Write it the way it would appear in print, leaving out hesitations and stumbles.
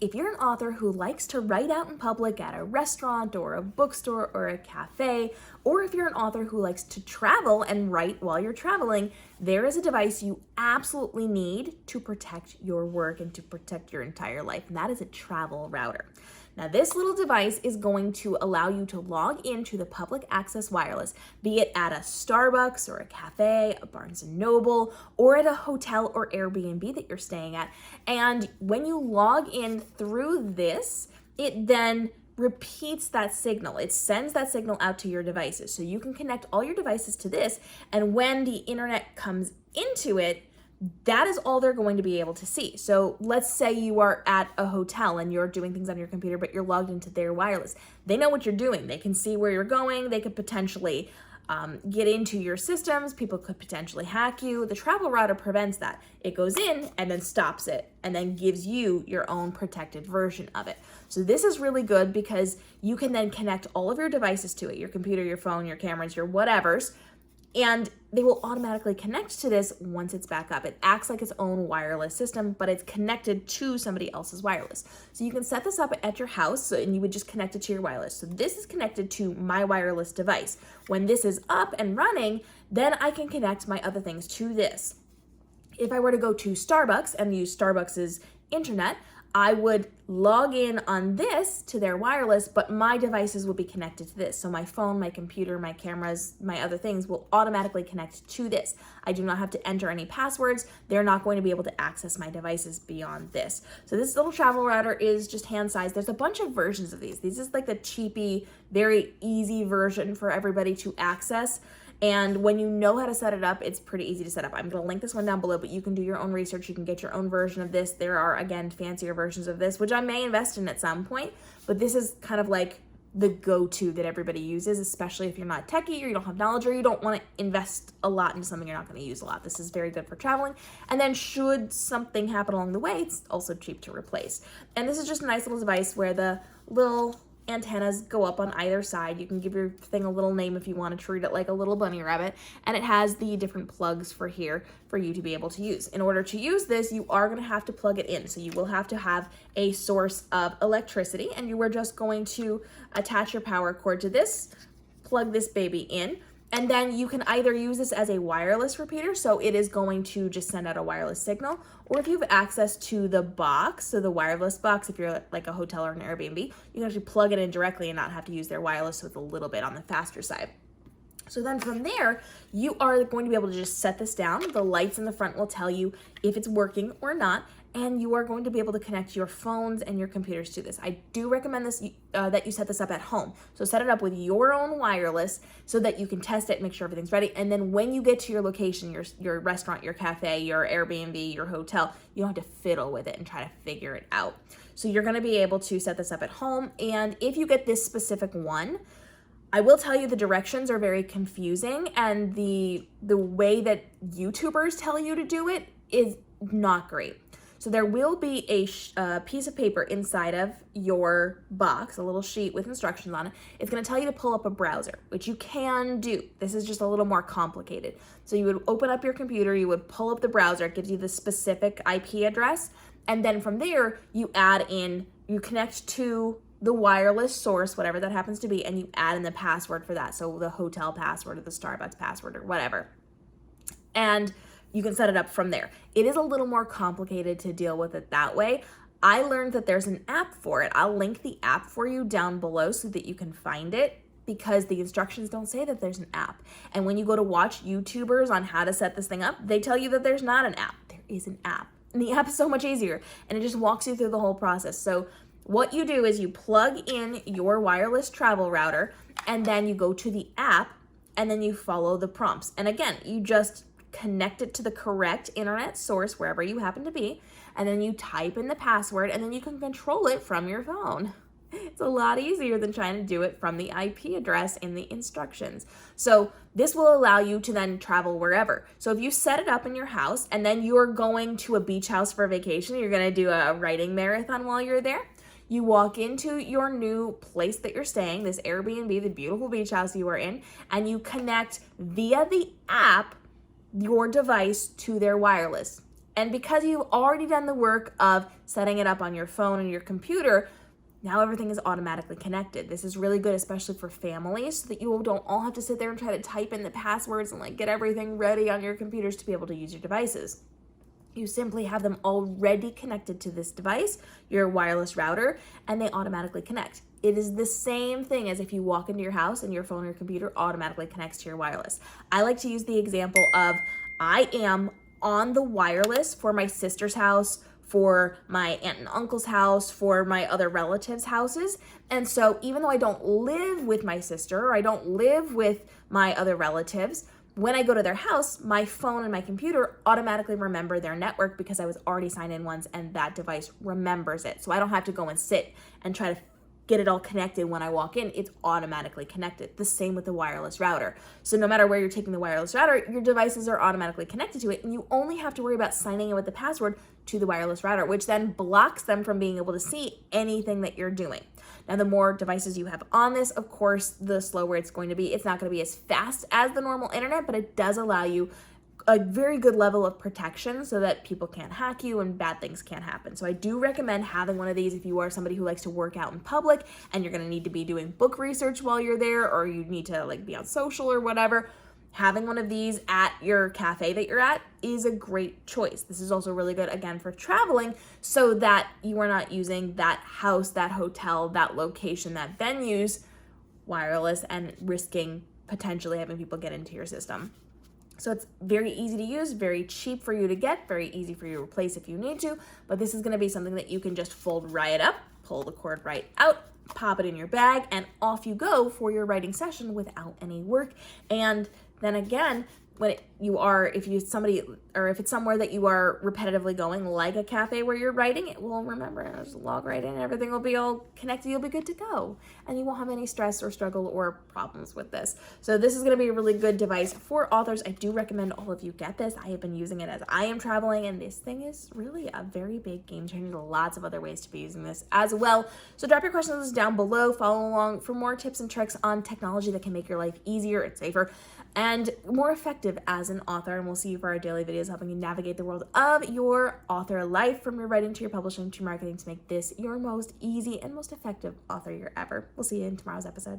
If you're an author who likes to write out in public at a restaurant or a bookstore or a cafe, or if you're an author who likes to travel and write while you're traveling, there is a device you absolutely need to protect your work and to protect your entire life, and that is a travel router. Now, this little device is going to allow you to log into the public access wireless, be it at a Starbucks or a cafe, a Barnes & Noble, or at a hotel or Airbnb that you're staying at. And when you log in through this, it then repeats that signal. It sends that signal out to your devices. So you can connect all your devices to this, and when the internet comes into it, that is all they're going to be able to see. So let's say you are at a hotel and you're doing things on your computer, but you're logged into their wireless. They know what you're doing. They can see where you're going. They could potentially get into your systems. People could potentially hack you. The travel router prevents that. It goes in and then stops it and then gives you your own protected version of it. So this is really good because you can then connect all of your devices to it, your computer, your phone, your cameras, your whatevers, and they will automatically connect to this once it's back up. It acts like its own wireless system, but it's connected to somebody else's wireless. So you can set this up at your house, and you would just connect it to your wireless. So this is connected to my wireless device. When this is up and running, then I can connect my other things to this. If I were to go to Starbucks and use Starbucks's internet, I would log in on this to their wireless, but my devices will be connected to this. So my phone, my computer, my cameras, my other things will automatically connect to this. I do not have to enter any passwords. They're not going to be able to access my devices beyond this. So this little travel router is just hand sized. There's a bunch of versions of these. This is like the cheapy, very easy version for everybody to access. And when you know how to set it up, it's pretty easy to set up. I'm going to link this one down below, but you can do your own research. You can get your own version of this. There are, again, fancier versions of this, which I may invest in at some point, but this is kind of like the go-to that everybody uses, especially if you're not techie or you don't have knowledge or you don't want to invest a lot into something you're not going to use a lot. This is very good for traveling. And then should something happen along the way, it's also cheap to replace. And this is just a nice little device where the little antennas go up on either side. You can give your thing a little name if you want to treat it like a little bunny rabbit, and it has the different plugs for here for you to be able to use. In order to use this, you are going to have to plug it in. So you will have to have a source of electricity, and you are just going to attach your power cord to this, plug this baby in, and then you can either use this as a wireless repeater, so it is going to just send out a wireless signal, or if you have access to the box, so the wireless box, if you're like a hotel or an Airbnb, you can actually plug it in directly and not have to use their wireless, so it's a little bit on the faster side. So then from there, you are going to be able to just set this down. The lights in the front will tell you if it's working or not, and you are going to be able to connect your phones and your computers to this. I do recommend this that you set this up at home. So set it up with your own wireless so that you can test it, make sure everything's ready. And then when you get to your location, your restaurant, your cafe, your Airbnb, your hotel, you don't have to fiddle with it and try to figure it out. So you're gonna be able to set this up at home. And if you get this specific one, I will tell you the directions are very confusing, and the way that YouTubers tell you to do it is not great. So there will be a piece of paper inside of your box, a little sheet with instructions on it. It's going to tell you to pull up a browser, which you can do. This is just a little more complicated. So you would open up your computer, you would pull up the browser, it gives you the specific IP address, and then from there you connect to the wireless source, whatever that happens to be, and you add in the password for that. So the hotel password or the Starbucks password or whatever. And you can set it up from there. It is a little more complicated to deal with it that way. I learned that there's an app for it. I'll link the app for you down below so that you can find it, because the instructions don't say that there's an app. And when you go to watch YouTubers on how to set this thing up, they tell you that there's not an app. There is an app. And the app is so much easier, and it just walks you through the whole process. So what you do is you plug in your wireless travel router, and then you go to the app, and then you follow the prompts. And again, you just connect it to the correct internet source wherever you happen to be, and then you type in the password, and then you can control it from your phone. It's a lot easier than trying to do it from the IP address in the instructions. So this will allow you to then travel wherever. So if you set it up in your house and then you're going to a beach house for a vacation, you're going to do a writing marathon while you're there, you walk into your new place that you're staying, this Airbnb, the beautiful beach house you are in, and you connect via the app your device to their wireless. And because you've already done the work of setting it up on your phone and your computer, now everything is automatically connected. This is really good, especially for families, so that you don't all have to sit there and try to type in the passwords and get everything ready on your computers to be able to use your devices. You simply have them already connected to this device, your wireless router, and they automatically connect. It is the same thing as if you walk into your house and your phone or your computer automatically connects to your wireless. I like to use the example of I am on the wireless for my sister's house, for my aunt and uncle's house, for my other relatives' houses. And so even though I don't live with my sister, or I don't live with my other relatives, when I go to their house, my phone and my computer automatically remember their network because I was already signed in once and that device remembers it. So I don't have to go and sit and try to get it all connected when I walk in. It's automatically connected. The same with the wireless router. So no matter where you're taking the wireless router, your devices are automatically connected to it, and you only have to worry about signing in with the password to the wireless router, which then blocks them from being able to see anything that you're doing. Now, the more devices you have on this, of course, the slower it's going to be. It's not going to be as fast as the normal internet, but it does allow you a very good level of protection so that people can't hack you and bad things can't happen. So I do recommend having one of these if you are somebody who likes to work out in public and you're going to need to be doing book research while you're there, or you need to be on social or whatever. Having one of these at your cafe that you're at is a great choice. This is also really good, again, for traveling, so that you are not using that house, that hotel, that location, that venue's wireless and risking potentially having people get into your system. So it's very easy to use, very cheap for you to get, very easy for you to replace if you need to, but this is gonna be something that you can just fold right up, pull the cord right out, pop it in your bag, and off you go for your writing session without any work. And then again, when if it's somewhere that you are repetitively going, like a cafe where you're writing, it will remember and just log right in, and everything will be all connected. You'll be good to go, and you won't have any stress or struggle or problems with this. So this is going to be a really good device for authors. I do recommend all of you get this. I have been using it as I am traveling, and this thing is really a very big game changer. Lots of other ways to be using this as well. So drop your questions down below. Follow along for more tips and tricks on technology that can make your life easier and safer and more effective as an author. And we'll see you for our daily videos helping you navigate the world of your author life, from your writing to your publishing to marketing, to make this your most easy and most effective author year ever. We'll see you in tomorrow's episode.